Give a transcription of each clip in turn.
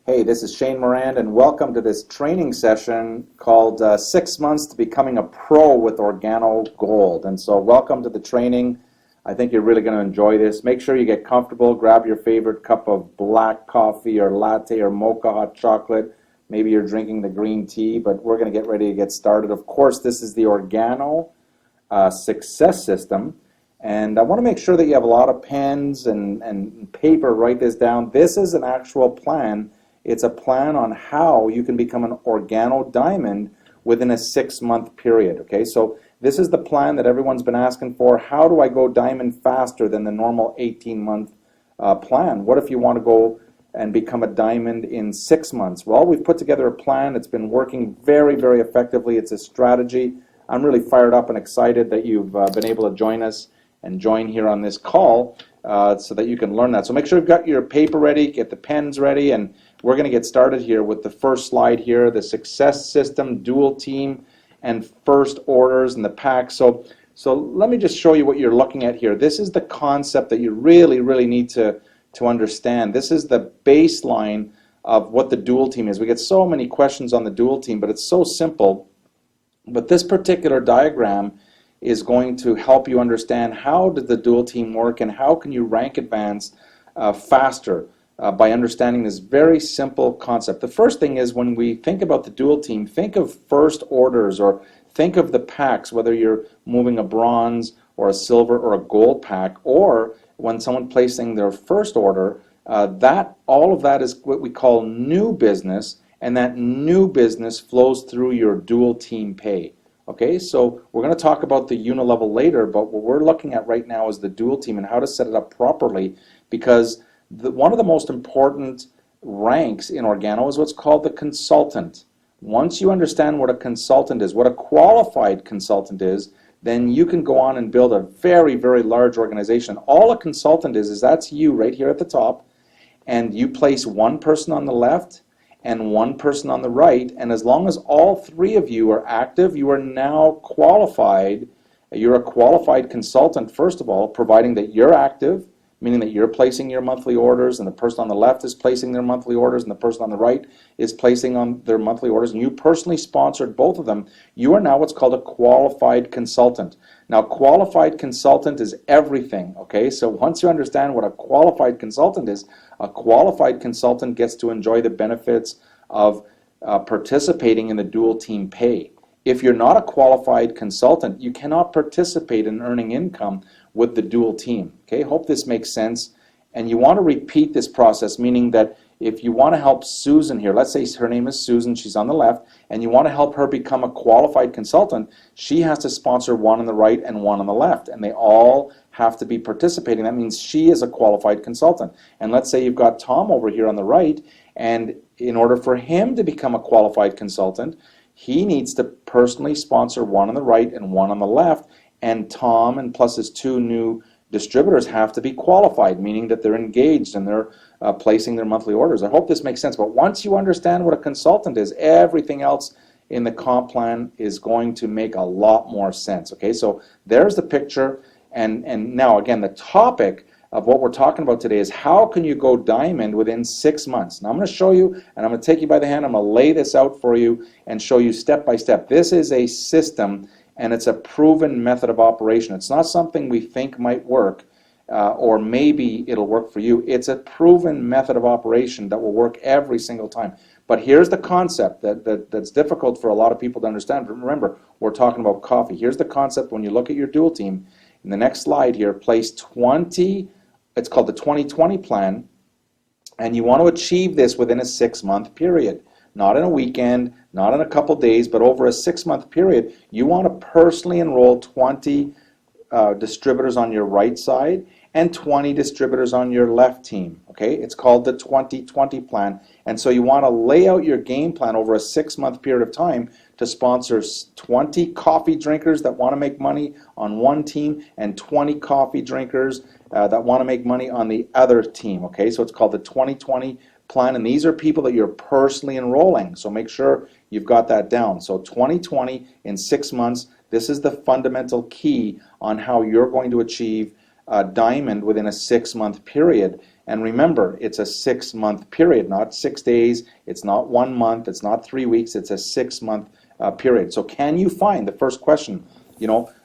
Hey, this is Shane Morand, and welcome to this training session called 6 Months to Becoming a Pro with Organo Gold. And so welcome to the training. I think you're really going to enjoy this. Make sure you get comfortable. Grab your favorite cup of black coffee or latte or mocha hot chocolate. Maybe you're drinking the green tea, but we're going to get ready to get started. Of course, this is the Organo success system. And I want to make sure that you have a lot of pens and paper. Write this down. This is an actual plan. It's a plan on how you can become an Organo diamond within a 6-month period. Okay, so this is the plan that everyone's been asking for. How do I go diamond faster than the normal 18-month plan? What if you want to go and become a diamond in 6 months? Well, we've put together a plan. It's been working very, very effectively. It's a strategy. I'm really fired up and excited that you've been able to join us and join here on this call so that you can learn that. So make sure you've got your paper ready, get the pens ready, and we're going to get started here with the first slide here, the success system, dual team, and first orders and the pack. So let me just show you what you're looking at here. This is the concept that you really, really need to understand. This is the baseline of what the dual team is. We get so many questions on the dual team, but it's so simple. But this particular diagram is going to help you understand how does the dual team work and how can you rank advance faster by understanding this very simple concept. The first thing is when we think about the dual team, think of first orders or think of the packs, whether you're moving a bronze or a silver or a gold pack, or when someone placing their first order, all of that is what we call new business, and that new business flows through your dual team pay. Okay, so we're going to talk about the unilevel later, but what we're looking at right now is the dual team and how to set it up properly, because one of the most important ranks in Organo is what's called the consultant. Once you understand what a consultant is, what a qualified consultant is, then you can go on and build a very, very large organization. All a consultant is that's you right here at the top, and you place one person on the left and one person on the right, and as long as all three of you are active, you are now qualified. You're a qualified consultant, first of all, providing that you're active, meaning that you're placing your monthly orders, and the person on the left is placing their monthly orders, and the person on the right is placing on their monthly orders, and you personally sponsored both of them. You are now what's called a qualified consultant. Now, qualified consultant is everything, okay? So once you understand what a qualified consultant is, a qualified consultant gets to enjoy the benefits of participating in the dual team pay. If you're not a qualified consultant, you cannot participate in earning income with the dual team. Okay, hope this makes sense. And you want to repeat this process, meaning that if you want to help Susan here, let's say her name is Susan, she's on the left, and you want to help her become a qualified consultant, she has to sponsor one on the right and one on the left, and they all have to be participating. That means she is a qualified consultant. And let's say you've got Tom over here on the right, and in order for him to become a qualified consultant, he needs to personally sponsor one on the right and one on the left, and Tom and plus his two new distributors have to be qualified, meaning that they're engaged and they're placing their monthly orders. I hope this makes sense. But once you understand what a consultant is, everything else in the comp plan is going to make a lot more sense. Okay, so there's the picture. And now, again, the topic of what we're talking about today is how can you go diamond within 6 months. Now, I'm going to show you, and I'm going to take you by the hand. I'm going to lay this out for you and show you step by step. This is a system, and it's a proven method of operation. It's not something we think might work, or maybe it'll work for you. It's a proven method of operation that will work every single time. But here's the concept that's difficult for a lot of people to understand. Remember, we're talking about coffee. Here's the concept when you look at your dual team. In the next slide here, place 20, it's called the 2020 plan, and you want to achieve this within a 6-month period. Not in a weekend, not in a couple days, but over a 6-month period. You want to personally enroll 20 distributors on your right side and 20 distributors on your left team. Okay, it's called the 2020 plan. And so you want to lay out your game plan over a 6-month period of time to sponsor 20 coffee drinkers that want to make money on one team and 20 coffee drinkers that want to make money on the other team. Okay, so it's called the 2020 plan, and these are people that you're personally enrolling. So make sure you've got that down. So 2020 in 6 months, this is the fundamental key on how you're going to achieve diamond within a 6-month period. And remember, it's a 6-month period, not 6 days, it's not 1 month, it's not 3 weeks, it's a 6-month period. So can you find, the first question,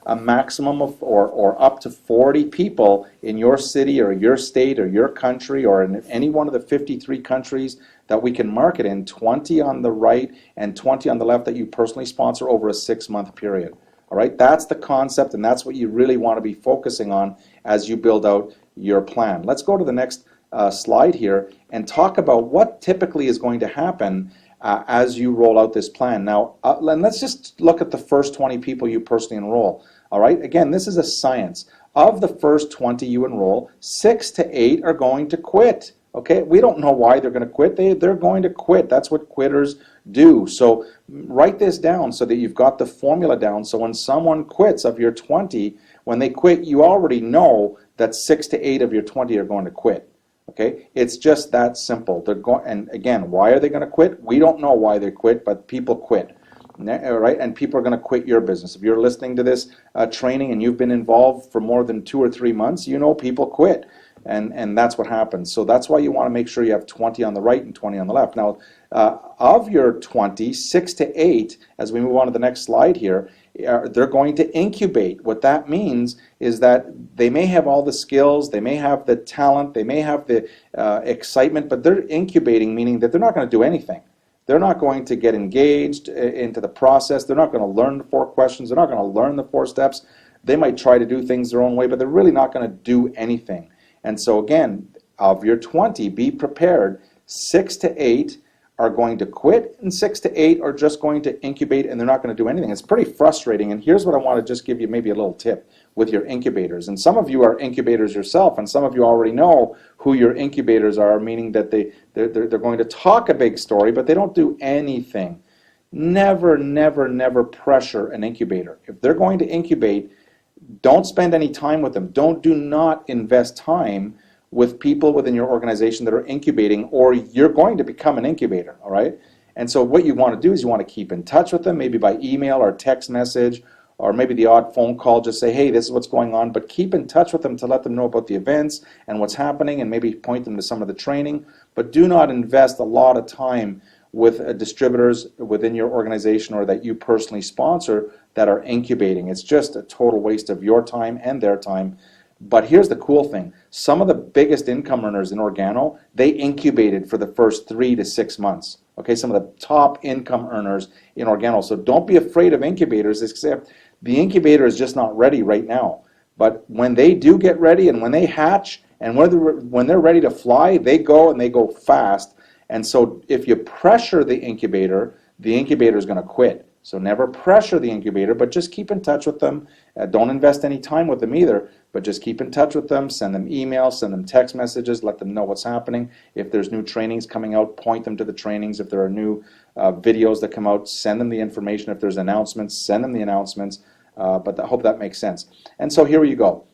a maximum of or up to 40 people in your city or your state or your country or in any one of the 53 countries that we can market in, 20 on the right and 20 on the left that you personally sponsor over a 6-month period. All right, that's the concept, and that's what you really want to be focusing on as you build out your plan. Let's go to the next slide here and talk about what typically is going to happen as you roll out this plan. Now, let's just look at the first 20 people you personally enroll. All right, again, this is a science. Of the first 20 you enroll, 6 to 8 are going to quit. Okay, we don't know why they're going to quit. They're going to quit. That's what quitters do. So write this down so that you've got the formula down. So when someone quits of your 20, when they quit, you already know that 6 to 8 of your 20 are going to quit. Okay, it's just that simple. They're going, and again, why are they going to quit? We don't know why they quit, but people quit. Right, and people are going to quit your business. If you're listening to this training and you've been involved for more than 2 or 3 months, you know people quit. And that's what happens. So that's why you want to make sure you have 20 on the right and 20 on the left. Now, of your 20, 6 to 8, as we move on to the next slide here, they're going to incubate. What that means is that they may have all the skills, they may have the talent, they may have the excitement, but they're incubating, meaning that they're not going to do anything. They're not going to get engaged into the process. They're not going to learn the 4 questions. They're not going to learn the 4 steps. They might try to do things their own way, but they're really not going to do anything. And so again, of your 20, be prepared. 6 to 8 are going to quit, and 6 to 8 are just going to incubate, and they're not going to do anything. It's pretty frustrating, and here's what I want to just give you maybe a little tip with your incubators. And some of you are incubators yourself, and some of you already know who your incubators are, meaning that they're going to talk a big story, but they don't do anything. Never, never, never pressure an incubator. If they're going to incubate, don't spend any time with them. Do not invest time with people within your organization that are incubating, or you're going to become an incubator, all right? And so what you want to do is you want to keep in touch with them, maybe by email or text message, or maybe the odd phone call, just say, hey, this is what's going on, but keep in touch with them to let them know about the events and what's happening, and maybe point them to some of the training. But do not invest a lot of time with distributors within your organization or that you personally sponsor that are incubating. It's just a total waste of your time and their time. But here's the cool thing. Some of the biggest income earners in Organo, they incubated for the first 3 to 6 months. Okay, some of the top income earners in Organo. So don't be afraid of incubators, except the incubator is just not ready right now. But when they do get ready and when they hatch and when they're ready to fly, they go and they go fast. And so if you pressure the incubator is going to quit. So never pressure the incubator, but just keep in touch with them. Don't invest any time with them either, but just keep in touch with them. Send them emails, send them text messages, let them know what's happening. If there's new trainings coming out, point them to the trainings. If there are new videos that come out, send them the information. If there's announcements, send them the announcements. But I hope that makes sense. And so here you go.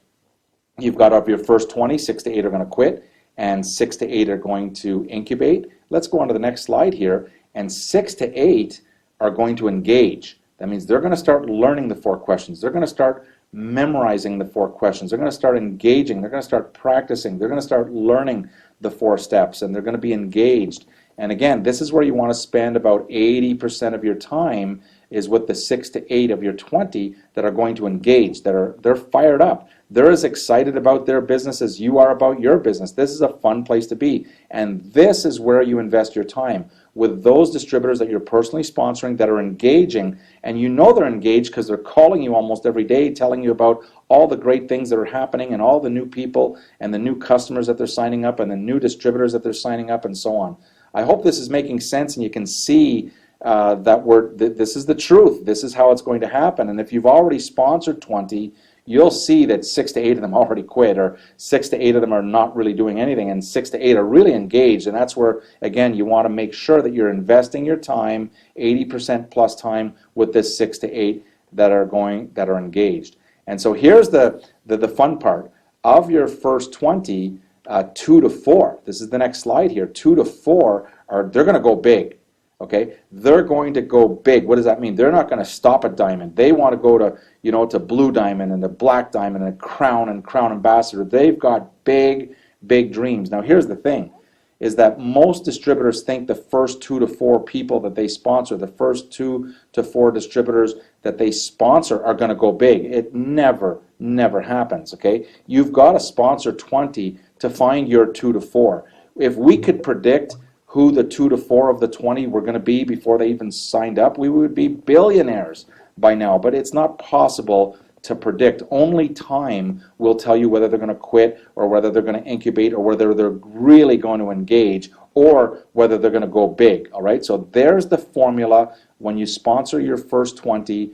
You've got of your first 20, 6 to 8 are going to quit, and 6 to 8 are going to incubate. Let's go on to the next slide here. And 6 to 8 are going to engage. That means they're going to start learning the 4 questions. They're going to start memorizing the 4 questions. They're going to start engaging. They're going to start practicing. They're going to start learning the 4 steps, and they're going to be engaged. And again, this is where you want to spend about 80% of your time, is with the 6 to 8 of your 20 that are going to engage, they're fired up. They're as excited about their business as you are about your business. This is a fun place to be. And this is where you invest your time, with those distributors that you're personally sponsoring that are engaging. And you know they're engaged because they're calling you almost every day, telling you about all the great things that are happening and all the new people and the new customers that they're signing up and the new distributors that they're signing up and so on. I hope this is making sense and you can see this is the truth. This is how it's going to happen. And if you've already sponsored 20, you'll see that 6 to 8 of them already quit, or 6 to 8 of them are not really doing anything, and 6 to 8 are really engaged. And that's where, again, you want to make sure that you're investing your time, 80% plus time, with this 6 to 8 that are engaged. And so here's the fun part. Of your first 20, 2 to 4, this is the next slide here, 2 to 4 they're going to go big. Okay, they're going to go big. What does that mean? They're not going to stop at diamond. They want to go to, to blue diamond and the black diamond and crown ambassador. They've got big big dreams. Now here's the thing, is that most distributors think the first 2 to 4 people that they sponsor, the first 2 to 4 distributors that they sponsor are going to go big. It never happens, okay? You've got to sponsor 20 to find your 2 to 4. If we could predict who the 2 to 4 of the 20 were going to be before they even signed up, we would be billionaires by now. But it's not possible to predict. Only time will tell you whether they're going to quit or whether they're going to incubate or whether they're really going to engage or whether they're going to go big. All right, so there's the formula. When you sponsor your first 20,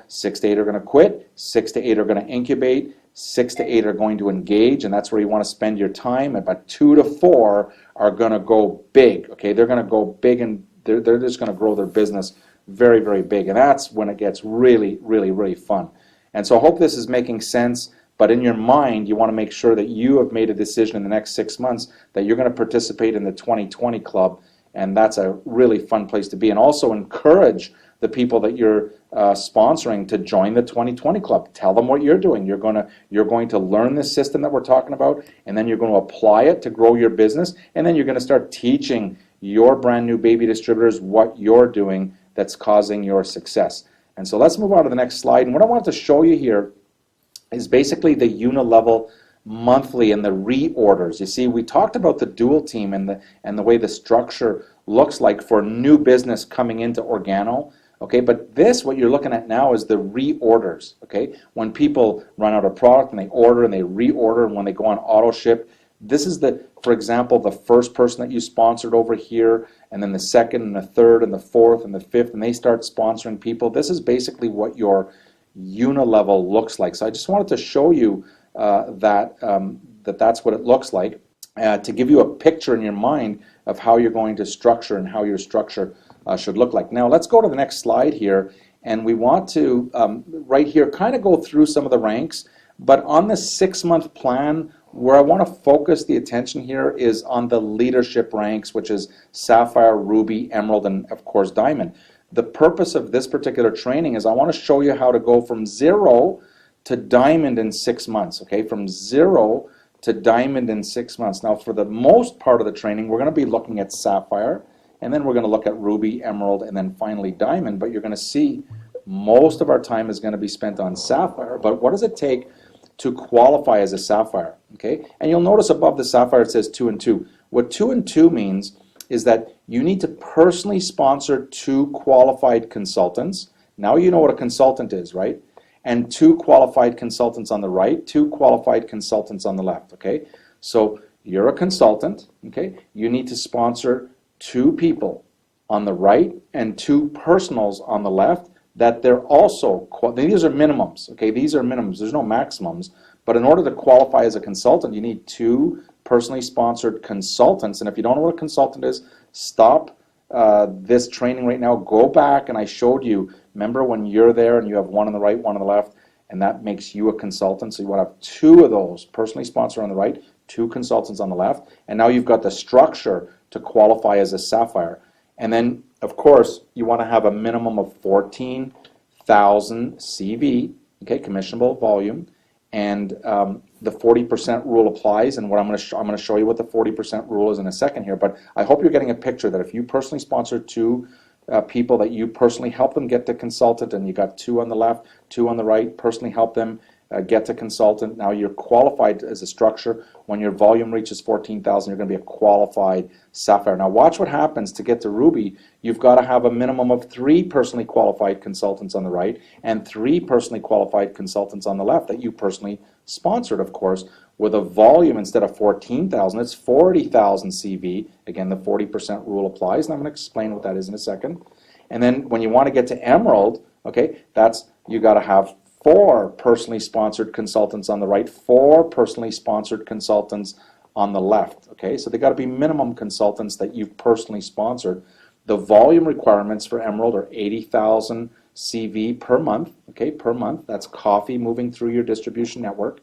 6 to 8 are going to quit, 6 to 8 are going to incubate, 6 to 8 are going to engage, and that's where you want to spend your time. But 2 to 4 are going to go big. Okay, they're going to go big, and they're just going to grow their business very, very big, and that's when it gets really, really, really fun. And so I hope this is making sense, but in your mind, you want to make sure that you have made a decision in the next 6 months that you're going to participate in the 2020 Club, and that's a really fun place to be. And also encourage the people that you're sponsoring to join the 2020 Club. Tell them what you're doing. You're going to learn this system that we're talking about, and then you're going to apply it to grow your business, and then you're going to start teaching your brand new baby distributors what you're doing that's causing your success. And so let's move on to the next slide. And what I want to show you here is basically the unilevel monthly and the reorders. You see, we talked about the dual team and the way the structure looks like for new business coming into Organo. Okay, but this, what you're looking at now, is the reorders. Okay, when people run out of product and they order and they reorder, and when they go on auto ship, this is for example, the first person that you sponsored over here, and then the second and the third and the fourth and the fifth, and they start sponsoring people. This is basically what your unilevel looks like. So I just wanted to show you that's what it looks like, to give you a picture in your mind of how you're going to structure and how your structure should look like. Now let's go to the next slide here, and we want to right here kind of go through some of the ranks, but on the 6-month plan, where I want to focus the attention here is on the leadership ranks, which is Sapphire, Ruby, Emerald, and of course Diamond. The purpose of this particular training is I want to show you how to go from 0 to Diamond in 6 months, okay? From 0 to Diamond in 6 months. Now for the most part of the training, we're going to be looking at Sapphire, and then we're going to look at Ruby, Emerald, and then finally Diamond, but you're going to see most of our time is going to be spent on Sapphire. But what does it take to qualify as a Sapphire? Okay, and you'll notice above the Sapphire it says 2 and 2. What 2 and 2 means is that you need to personally sponsor 2 qualified consultants. Now you know what a consultant is, right? And 2 qualified consultants on the right, 2 qualified consultants on the left. Okay, so you're a consultant. Okay, you need to sponsor 2 people on the right and 2 personals on the left that they're also, these are minimums, okay? These are minimums, there's no maximums, but in order to qualify as a consultant, you need 2 personally sponsored consultants, and if you don't know what a consultant is, stop this training right now, go back, and I showed you, remember when you're there and you have 1 on the right, 1 on the left, and that makes you a consultant, so you want to have 2 of those, personally sponsored on the right, 2 consultants on the left, and now you've got the structure to qualify as a Sapphire. And then, of course, you want to have a minimum of 14,000 CV, okay, commissionable volume, and the 40% rule applies. And what I'm going to show you what the 40% rule is in a second here. But I hope you're getting a picture that if you personally sponsor 2 people that you personally help them get to consultant, and you got 2 on the left, 2 on the right, personally help them get to consultant. Now you're qualified as a structure. When your volume reaches 14,000, you're going to be a qualified Sapphire. Now watch what happens to get to Ruby. You've got to have a minimum of 3 personally qualified consultants on the right and 3 personally qualified consultants on the left that you personally sponsored, of course, with a volume instead of 14,000, it's 40,000 CV. Again, the 40% rule applies, and I'm going to explain what that is in a second. And then when you want to get to Emerald, okay, you got to have 4 personally sponsored consultants on the right, 4 personally sponsored consultants on the left. Okay, so they got to be minimum consultants that you've personally sponsored. The volume requirements for Emerald are 80,000 CV per month. Okay, per month. That's coffee moving through your distribution network.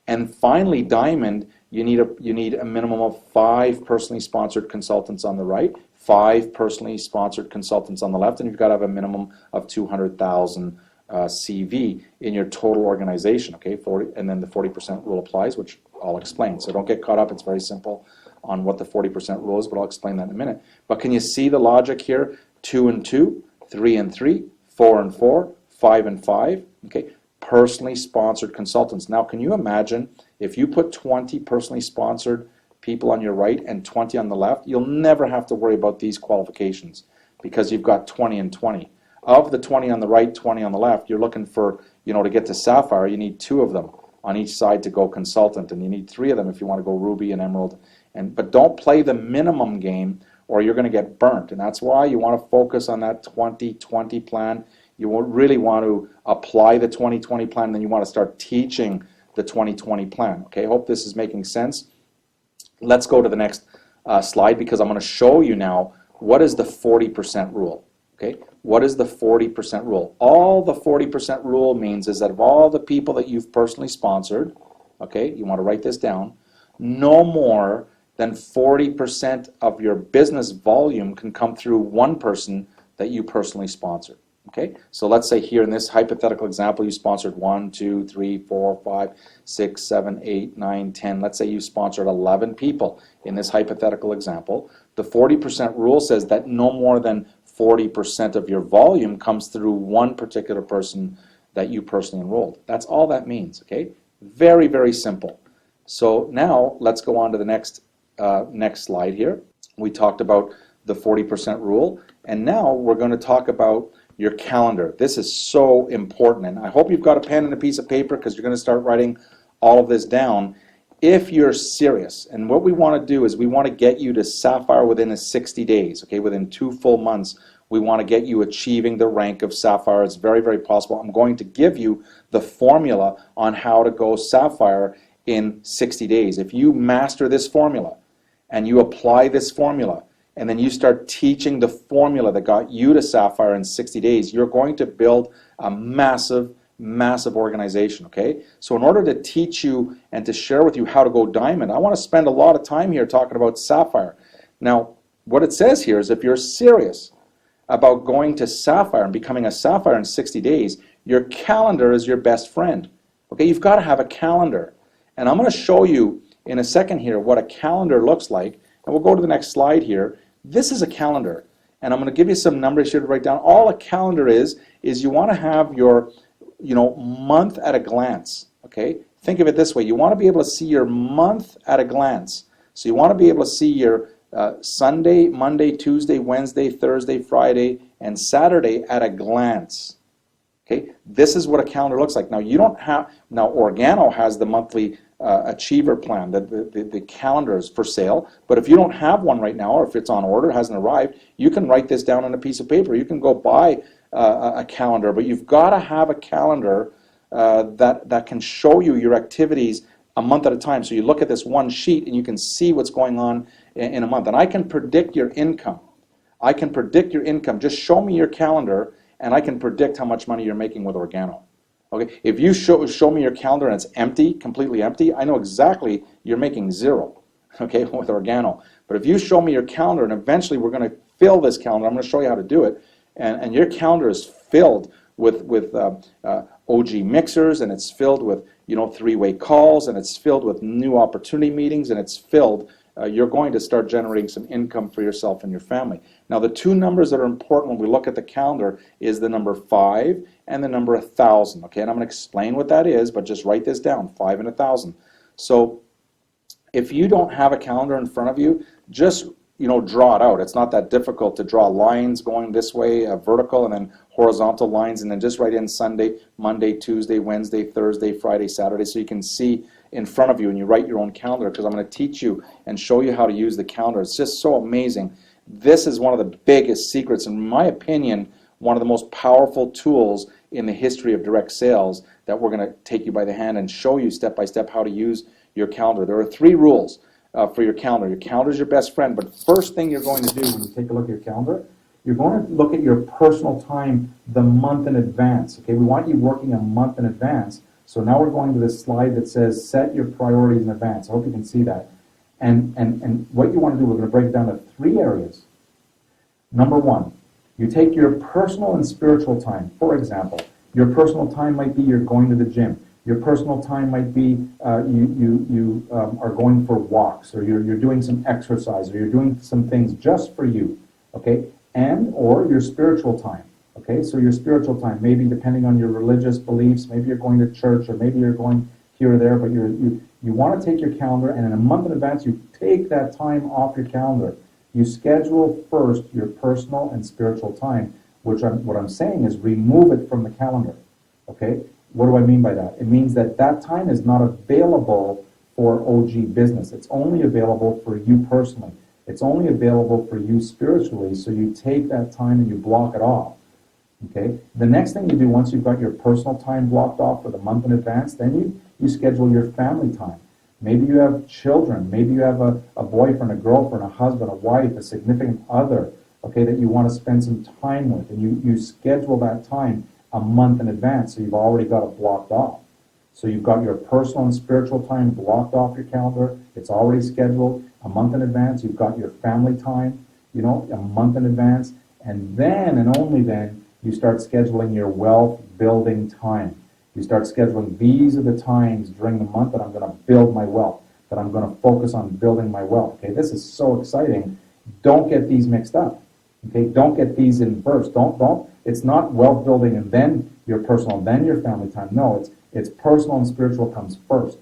And finally, Diamond, you need a minimum of 5 personally sponsored consultants on the right, 5 personally sponsored consultants on the left, and you've got to have a minimum of 200,000 CV in your total organization, okay? And then the 40% rule applies, which I'll explain. So don't get caught up. It's very simple on what the 40% rule is, but I'll explain that in a minute. But can you see the logic here? 2 and 2, 3 and 3, 4 and 4, 5 and 5. Okay, personally sponsored consultants. Now, can you imagine if you put 20 personally sponsored people on your right and 20 on the left? You'll never have to worry about these qualifications because you've got 20 and 20. Of the 20 on the right, 20 on the left, you're looking for, to get to Sapphire, you need 2 of them on each side to go consultant, and you need 3 of them if you want to go Ruby and Emerald. But don't play the minimum game or you're going to get burnt. And that's why you want to focus on that 20-20 plan. You really want to apply the 20-20 plan, then you want to start teaching the 20-20 plan. Okay, hope this is making sense. Let's go to the next slide because I'm going to show you now what is the 40% rule. Okay, what is the 40% rule? All the 40% rule means is that of all the people that you've personally sponsored, okay, you want to write this down, no more than 40% of your business volume can come through one person that you personally sponsored. Okay, so let's say here in this hypothetical example, you sponsored 1, 2, 3, 4, 5, 6, 7, 8, 9, 10. Let's say you sponsored 11 people in this hypothetical example. The 40% rule says that no more than 40% of your volume comes through one particular person that you personally enrolled. That's all that means. Okay, very, very simple. So now let's go on to the next slide here. We talked about the 40% rule, and now we're going to talk about your calendar. This is so important, and I hope you've got a pen and a piece of paper because you're going to start writing all of this down if you're serious. And what we want to do is we want to get you to Sapphire within 60 days, okay, within 2 full months. We want to get you achieving the rank of Sapphire. It's very, very possible. I'm going to give you the formula on how to go Sapphire in 60 days. If you master this formula and you apply this formula, and then you start teaching the formula that got you to Sapphire in 60 days, you're going to build a massive, massive organization, okay? So in order to teach you and to share with you how to go Diamond, I want to spend a lot of time here talking about Sapphire. Now, what it says here is if you're serious about going to Sapphire and becoming a Sapphire in 60 days, your calendar is your best friend, okay? You've got to have a calendar. And I'm going to show you in a second here what a calendar looks like, and we'll go to the next slide here. This is a calendar, and I'm going to give you some numbers here to write down. All a calendar is you want to have your, month at a glance, okay? Think of it this way. You want to be able to see your month at a glance. So you want to be able to see your Sunday, Monday, Tuesday, Wednesday, Thursday, Friday, and Saturday at a glance. Okay? This is what a calendar looks like. Now Organo has the monthly achiever plan, the calendars for sale, but if you don't have one right now, or if it's on order, hasn't arrived, you can write this down on a piece of paper. You can go buy a calendar, but you've got to have a calendar that can show you your activities a month at a time. So you look at this one sheet and you can see what's going on in a month. And I can predict your income. I can predict your income. Just show me your calendar and I can predict how much money you're making with Organo. Okay, if you show me your calendar and it's empty, completely empty, I know exactly you're making 0, okay, with Organo. But if you show me your calendar, and eventually we're going to fill this calendar, I'm going to show you how to do it, and your calendar is filled with OG mixers, and it's filled with 3-way calls, and it's filled with new opportunity meetings, and it's filled, you're going to start generating some income for yourself and your family. Now the 2 numbers that are important when we look at the calendar is the number 5 and the number 1,000. Okay, and I'm going to explain what that is, but just write this down, 5 and 1,000. So if you don't have a calendar in front of you, just draw it out. It's not that difficult to draw lines going this way, vertical, and then horizontal lines, and then just write in Sunday, Monday, Tuesday, Wednesday, Thursday, Friday, Saturday, so you can see in front of you and you write your own calendar, because I'm going to teach you and show you how to use the calendar. It's just so amazing. This is one of the biggest secrets, in my opinion, one of the most powerful tools in the history of direct sales that we're going to take you by the hand and show you step by step how to use your calendar. There are 3 rules for your calendar. Your calendar is your best friend, but first thing you're going to do when you take a look at your calendar, you're going to look at your personal time the month in advance. Okay, we want you working a month in advance. So now we're going to this slide that says set your priorities in advance. I hope you can see that. And what you want to do, we're going to break it down to 3 areas. Number 1, you take your personal and spiritual time. For example, your personal time might be you're going to the gym. Your personal time might be you are going for walks, or you're doing some exercise, or you're doing some things just for you, okay? And or your spiritual time, okay? So your spiritual time, maybe depending on your religious beliefs, maybe you're going to church, or maybe you're going here or there, but you want to take your calendar, and in a month in advance, you take that time off your calendar. You schedule first your personal and spiritual time, what I'm saying is remove it from the calendar, okay? What do I mean by that? It means that that time is not available for OG business. It's only available for you personally. It's only available for you spiritually, so you take that time and you block it off, okay? The next thing you do once you've got your personal time blocked off for the month in advance, then you schedule your family time. Maybe you have children. Maybe you have a boyfriend, a girlfriend, a husband, a wife, a significant other, okay, that you want to spend some time with, and you schedule that time a month in advance, so you've already got it blocked off. So you've got your personal and spiritual time blocked off your calendar. It's already scheduled a month in advance. You've got your family time, a month in advance. And then, and only then, you start scheduling your wealth building time. You start scheduling, these are the times during the month that I'm going to build my wealth, that I'm going to focus on building my wealth. Okay, this is so exciting. Don't get these mixed up. Okay, don't get these in first. Don't. It's not wealth building and then your personal, then your family time. No, it's personal and spiritual comes first.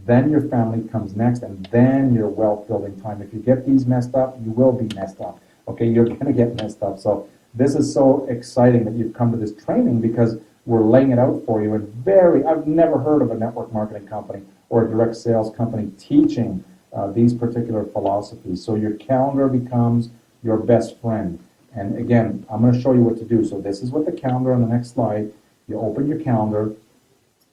Then your family comes next, and then your wealth building time. If you get these messed up, you will be messed up. Okay, you're going to get messed up. So this is so exciting that you've come to this training, because we're laying it out for you. And I've never heard of a network marketing company or a direct sales company teaching these particular philosophies. So your calendar becomes your best friend. And again, I'm going to show you what to do. So this is what the calendar on the next slide. You open your calendar,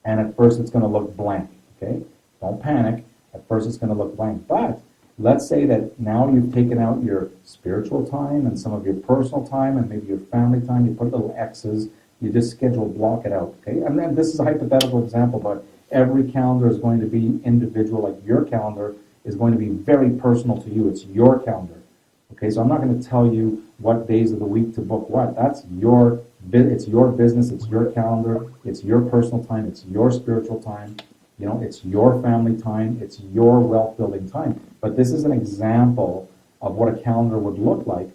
and at first it's going to look blank. Okay, don't panic. At first it's going to look blank. But let's say that now you've taken out your spiritual time and some of your personal time and maybe your family time. You put little X's. You just schedule, block it out. Okay, and then this is a hypothetical example, but every calendar is going to be individual. Like your calendar is going to be very personal to you. It's your calendar. Okay, so I'm not going to tell you what days of the week to book what. It's your business, it's your calendar, it's your personal time, it's your spiritual time, it's your family time, it's your wealth building time. But this is an example of what a calendar would look like,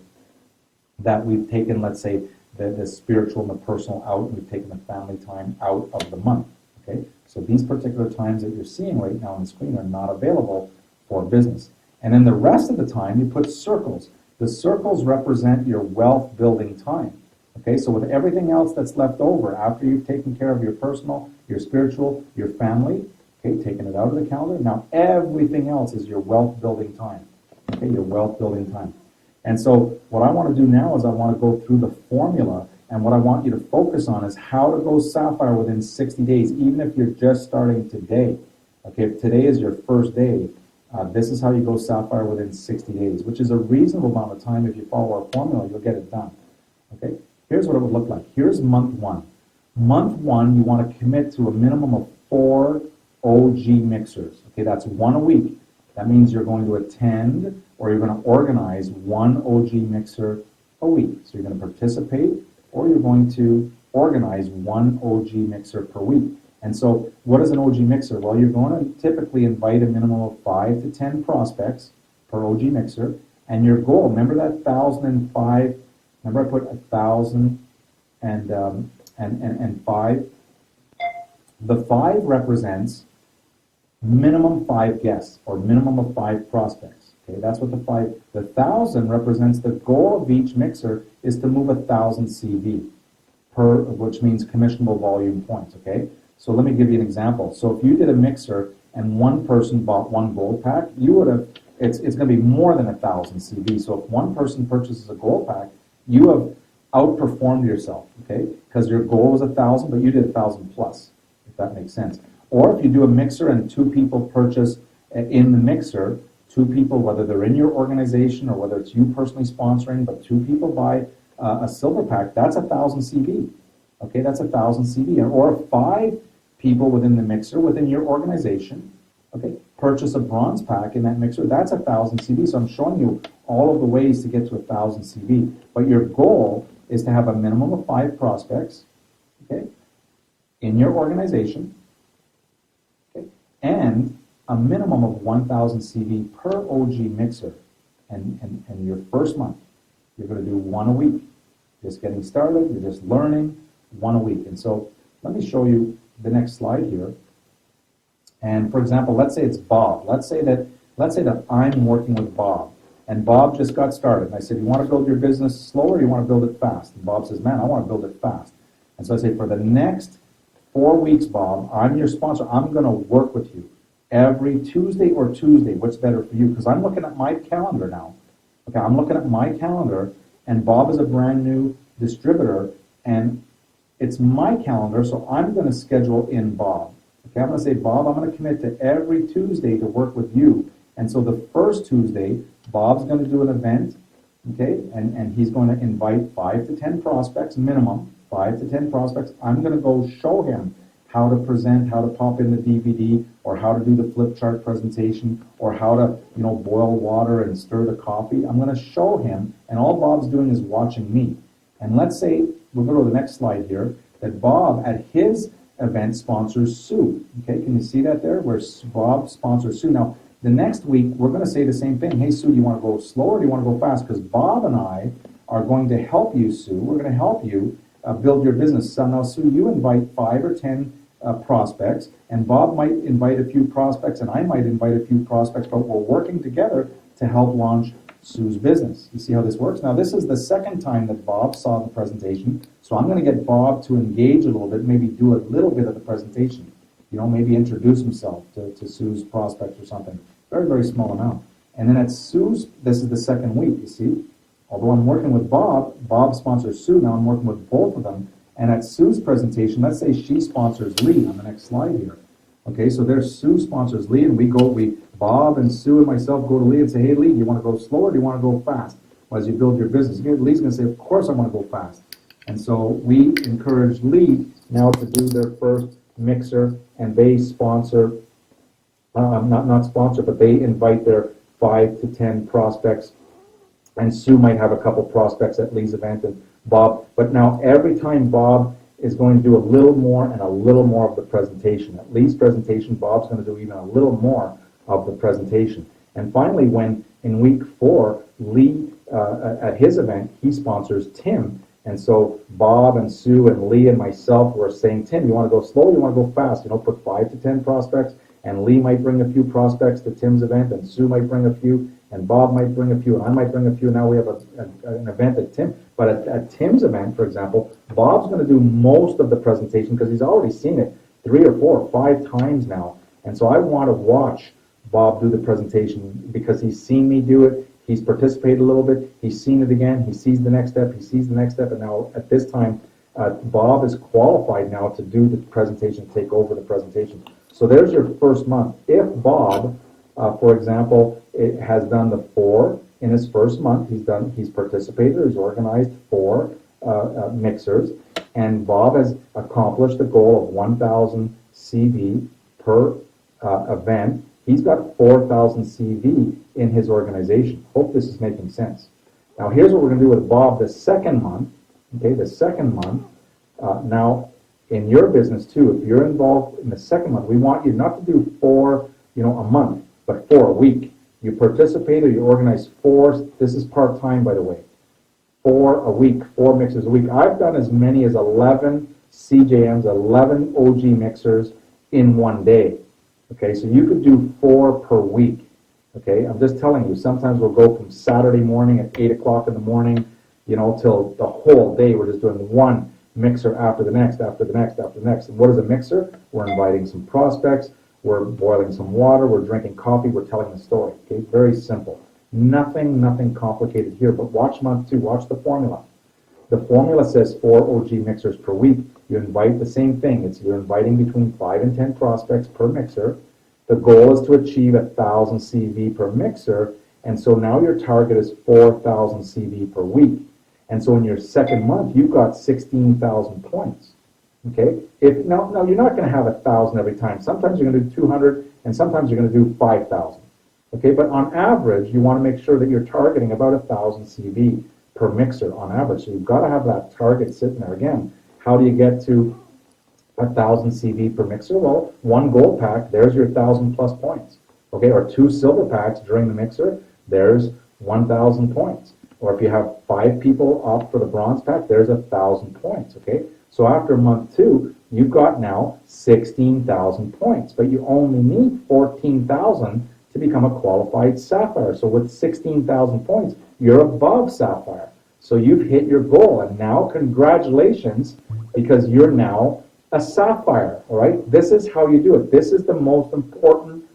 that we've taken, let's say, the spiritual and the personal out, and we've taken the family time out of the month. Okay, so these particular times that you're seeing right now on the screen are not available for business. And then the rest of the time, you put circles. The circles represent your wealth building time. Okay, so with everything else that's left over, after you've taken care of your personal, your spiritual, your family, okay, taking it out of the calendar, now everything else is your wealth building time. Okay, your wealth building time. And so what I want to do now is I want to go through the formula, and what I want you to focus on is how to go sapphire within 60 days, even if you're just starting today. Okay, if today is your first day, this is how you go sapphire within 60 days, which is a reasonable amount of time. If you follow our formula, you'll get it done. Okay, here's what it would look like. Here's month one. Month one, you want to commit to a minimum of 4 OG mixers. Okay, that's 1 a week. That means you're going to attend, or you're going to organize 1 OG mixer a week. So you're going to participate, or you're going to organize 1 OG mixer per week. And so what is an OG mixer? Well, you're going to typically invite a minimum of 5 to 10 prospects per OG mixer. And your goal, remember that 1,005, remember I put 1,000 and 5? The 5 represents minimum 5 guests, or minimum of 5 prospects. Okay, that's what the 1,000 represents the goal of each mixer is to move 1,000 CV which means commissionable volume points. Okay. So let me give you an example. So if you did a mixer and one person bought 1 gold pack, you would have, it's going to be more than 1,000 CV. So if one person purchases a gold pack, you have outperformed yourself, okay? Because your goal was 1,000, but you did 1,000 plus, if that makes sense. Or if you do a mixer and 2 people purchase in the mixer, 2 people, whether they're in your organization or whether it's you personally sponsoring, but 2 people buy a silver pack, that's 1,000 CV. Okay, that's 1,000 CV. Or if 5 people within the mixer, within your organization, okay, purchase a bronze pack in that mixer, that's 1,000 CV. So I'm showing you all of the ways to get to 1,000 CV. But your goal is to have a minimum of 5 prospects, okay, in your organization, and a minimum of 1,000 CV per OG mixer. And your first month, you're going to do one a week. Just getting started, you're just learning, one a week. And so let me show you the next slide here. And for example, let's say it's Bob. Let's say that I'm working with Bob, and Bob just got started. And I said, you want to build your business slow or you want to build it fast? And Bob says, man, I want to build it fast. And so I say, for the next 4 weeks, Bob, I'm your sponsor. I'm going to work with you every Tuesday or Tuesday. What's better for you? Because I'm looking at my calendar now. Okay, I'm looking at my calendar, and Bob is a brand new distributor, and it's my calendar, so I'm going to schedule in Bob. Okay, I'm going to say, Bob, I'm going to commit to every Tuesday to work with you. And so the first Tuesday, Bob's going to do an event, okay, and he's going to invite 5 to 10 prospects, minimum, 5 to 10 prospects. I'm going to go show him how to present, how to pop in the DVD, or how to do the flip chart presentation, or how to, boil water and stir the coffee. I'm going to show him, and all Bob's doing is watching me. And let's say, we'll go to the next slide here, that Bob at his event sponsors Sue. Okay, can you see that there? Where Bob sponsors Sue. Now, the next week, we're going to say the same thing. Hey, Sue, do you want to go slow or do you want to go fast? Because Bob and I are going to help you, Sue. We're going to help you build your business. So now, Sue, you invite 5 or 10 prospects, and Bob might invite a few prospects, and I might invite a few prospects, but we're working together to help launch Sue's business. You see how this works? Now, this is the second time that Bob saw the presentation, so I'm going to get Bob to engage a little bit, maybe do a little bit of the presentation. Maybe introduce himself to Sue's prospects or something. Very, very small amount. And then at Sue's, this is the second week, you see. Although I'm working with Bob, Bob sponsors Sue, now I'm working with both of them. And at Sue's presentation, let's say she sponsors Lee on the next slide here. Okay, so there's Sue sponsors Lee, and Bob and Sue and myself go to Lee and say, hey, Lee, do you want to go slow or do you want to go fast as you build your business? Lee's going to say, of course I want to go fast. And so we encourage Lee now to do their first mixer, and they sponsor, not sponsor, but they invite their 5 to 10 prospects. And Sue might have a couple prospects at Lee's event, and Bob. But now every time Bob is going to do a little more and a little more of the presentation. At Lee's presentation, Bob's going to do even a little more of the presentation. And finally, when in week 4, Lee, at his event, he sponsors Tim. And so Bob and Sue and Lee and myself were saying, Tim, you want to go slow or you want to go fast? Put 5 to 10 prospects, and Lee might bring a few prospects to Tim's event, and Sue might bring a few, and Bob might bring a few, and I might bring a few. Now we have an event at Tim. But at Tim's event, for example, Bob's going to do most of the presentation because he's already seen it 3 or 4 or 5 times now. And so I want to watch Bob do the presentation because he's seen me do it. He's participated a little bit. He's seen it again. He sees the next step. He sees the next step. And now at this time, Bob is qualified now to do the presentation, take over the presentation. So there's your first month. If Bob, for example, has done the 4 in his first month, he's participated, he's organized 4 mixers, and Bob has accomplished the goal of 1,000 CV per event. He's got 4,000 CV in his organization. Hope this is making sense. Now here's what we're going to do with Bob the second month. Okay, the second month. Now in your business too, if you're involved in the second month, we want you not to do 4, a month, but 4 a week. You participate or you organize 4. This is part-time, by the way. 4 a week, 4 mixers a week. I've done as many as 11 CJMs, 11 OG mixers in one day. Okay, so you could do 4 per week. Okay, I'm just telling you, sometimes we'll go from Saturday morning at 8 o'clock in the morning, till the whole day. We're just doing one mixer after the next, after the next, after the next. And what is a mixer? We're inviting some prospects, we're boiling some water, we're drinking coffee, we're telling the story. Okay, very simple. Nothing complicated here, but watch month 2, watch the formula. The formula says 4 OG mixers per week. You invite the same thing. You're inviting between 5 and 10 prospects per mixer. The goal is to achieve 1,000 CV per mixer, and so now your target is 4,000 CV per week. And so in your second month, you've got 16,000 points. Okay? Now you're not going to have 1,000 every time. Sometimes you're going to do 200, and sometimes you're going to do 5,000. Okay? But on average, you want to make sure that you're targeting about 1,000 CV per mixer on average. So you've got to have that target sitting there. Again, how do you get to 1,000 CV per mixer. Well, one gold pack, there's your 1,000 plus points. Okay, or two silver packs during the mixer, there's 1,000 points. Or if you have 5 people opt for the bronze pack, there's 1,000 points. Okay, so after month 2, you've got now 16,000 points, but you only need 14,000 to become a qualified sapphire. So with 16,000 points, you're above sapphire. So you've hit your goal, and now congratulations, because you're now a sapphire. All right, this is how you do it. This is the most important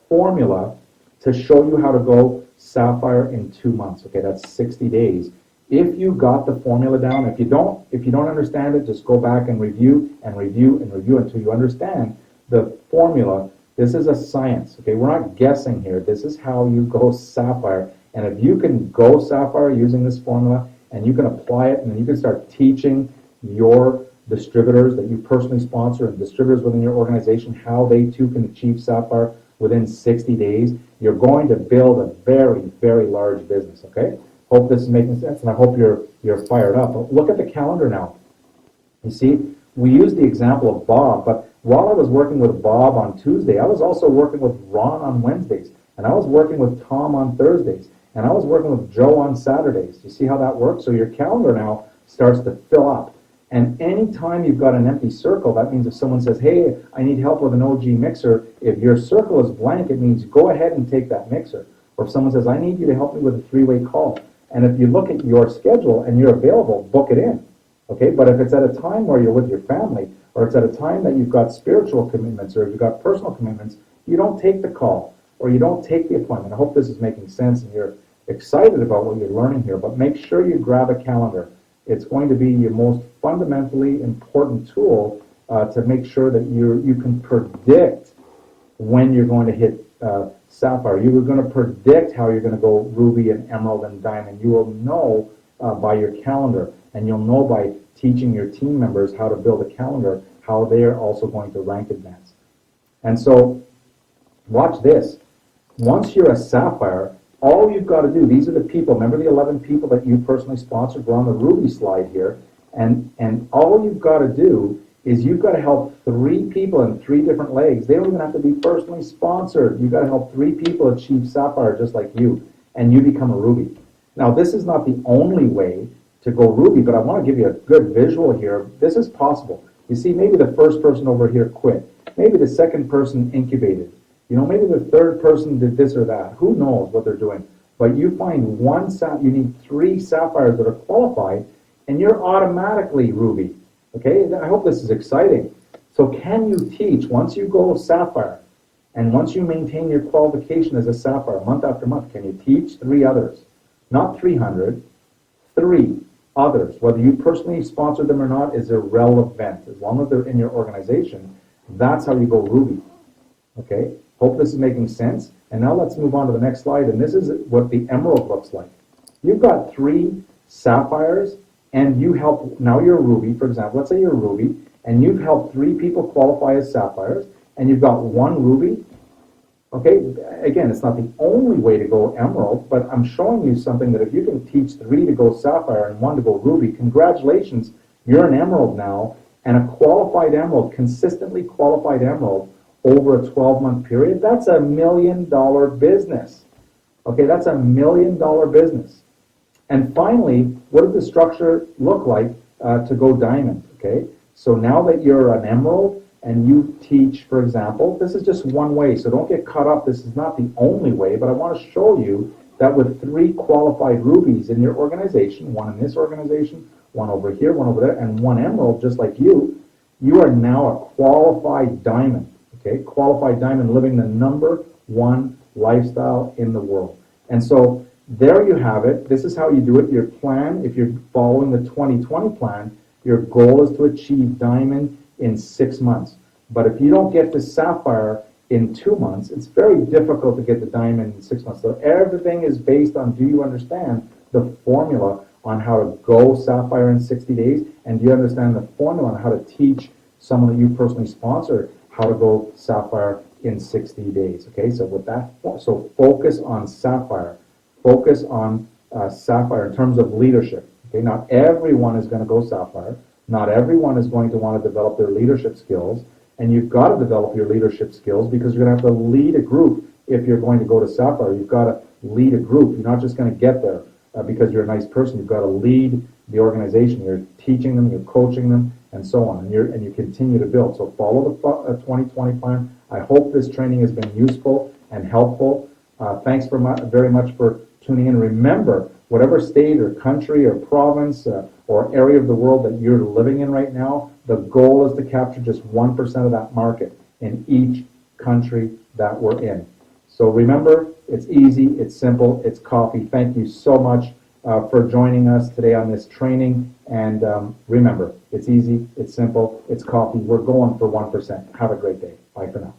formula to show you how to go sapphire in 2 months. Okay, that's 60 days. If you got the formula down, if you don't understand it, just go back and review and review and review until you understand the formula. This is a science. Okay, we're not guessing here. This is how you go sapphire. And if you can go sapphire using this formula, and you can apply it, and then you can start teaching your distributors that you personally sponsor and distributors within your organization how they too can achieve sapphire within 60 days, you're going to build a very, very large business. Okay, hope this is making sense, and I hope you're fired up. But look at the calendar now. You see, we used the example of Bob, but while I was working with Bob on Tuesday, I was also working with Ron on Wednesdays, and I was working with Tom on Thursdays, and I was working with Joe on Saturdays. You see how that works? So your calendar now starts to fill up. And anytime you've got an empty circle, that means if someone says, hey, I need help with an OG mixer, if your circle is blank, it means go ahead and take that mixer. Or if someone says, I need you to help me with a 3-way call. And if you look at your schedule and you're available, book it in. Okay, but if it's at a time where you're with your family, or it's at a time that you've got spiritual commitments, or you've got personal commitments, you don't take the call, or you don't take the appointment. I hope this is making sense and you're excited about what you're learning here, but make sure you grab a calendar. It's going to be your most fundamentally important tool to make sure that you can predict when you're going to hit sapphire. You're going to predict how you're going to go ruby and emerald and diamond. You will know by your calendar, and you'll know by teaching your team members how to build a calendar, how they're also going to rank advance. And so watch this. Once you're a sapphire, all you've got to do, these are the people, remember the 11 people that you personally sponsored? We're on the ruby slide here. And all you've got to do is you've got to help 3 people in 3 different legs. They don't even have to be personally sponsored. You've got to help 3 people achieve sapphire just like you, and you become a ruby. Now, this is not the only way to go ruby, but I want to give you a good visual here. This is possible. You see, maybe the first person over here quit. Maybe the second person incubated. You know, maybe the third person did this or that. Who knows what they're doing? But you find you need 3 sapphires that are qualified, and you're automatically ruby. Okay, I hope this is exciting. So can you teach, once you go sapphire, and once you maintain your qualification as a sapphire month after month, can you teach 3 others? Not 300, 3 others. Whether you personally sponsor them or not is irrelevant. As long as they're in your organization, that's how you go ruby. Okay, hope this is making sense. And now let's move on to the next slide, and this is what the emerald looks like. You've got 3 sapphires, and you help, now you're a ruby, for example, let's say you're a ruby, and you've helped 3 people qualify as sapphires, and you've got 1 ruby. Okay, again, it's not the only way to go emerald, but I'm showing you something that if you can teach 3 to go sapphire and 1 to go ruby, congratulations, you're an emerald now, and a qualified emerald, consistently qualified emerald, over a 12-month period, that's $1 million business. Okay, that's $1 million business. And finally, what does the structure look like to go diamond? Okay, so now that you're an emerald and you teach, for example, this is just one way, so don't get caught up. This is not the only way, but I want to show you that with 3 qualified rubies in your organization, 1 in this organization, 1 over here, 1 over there, and 1 emerald, just like you are now a qualified diamond. Okay, qualified diamond, living the #1 lifestyle in the world. And so there you have it. This is how you do it. Your plan, if you're following the 2020 plan, your goal is to achieve diamond in 6 months. But if you don't get to sapphire in 2 months, it's very difficult to get the diamond in 6 months. So everything is based on, do you understand the formula on how to go sapphire in 60 days? And do you understand the formula on how to teach someone that you personally sponsor how to go sapphire in 60 days? Okay, so with that, so focus on sapphire. Focus on sapphire in terms of leadership. Okay, not everyone is going to go sapphire, Not everyone is going to want to develop their leadership skills, and you've got to develop your leadership skills because you're going to have to lead a group if you're going to go to Sapphire. You've got to lead a group. You're not just going to get there because you're a nice person. You've got to lead the organization. You're teaching them, you're coaching them, and so on, and you continue to build. So follow the 2020 plan. I hope this training has been useful and helpful. Thanks very much for tuning in. Remember, whatever state or country or province or area of the world that you're living in right now, the goal is to capture just 1% of that market in each country that we're in. So remember, it's easy, it's simple, it's coffee. Thank you so much for joining us today on this training. And remember, it's easy, it's simple, it's coffee. We're going for 1%. Have a great day. Bye for now.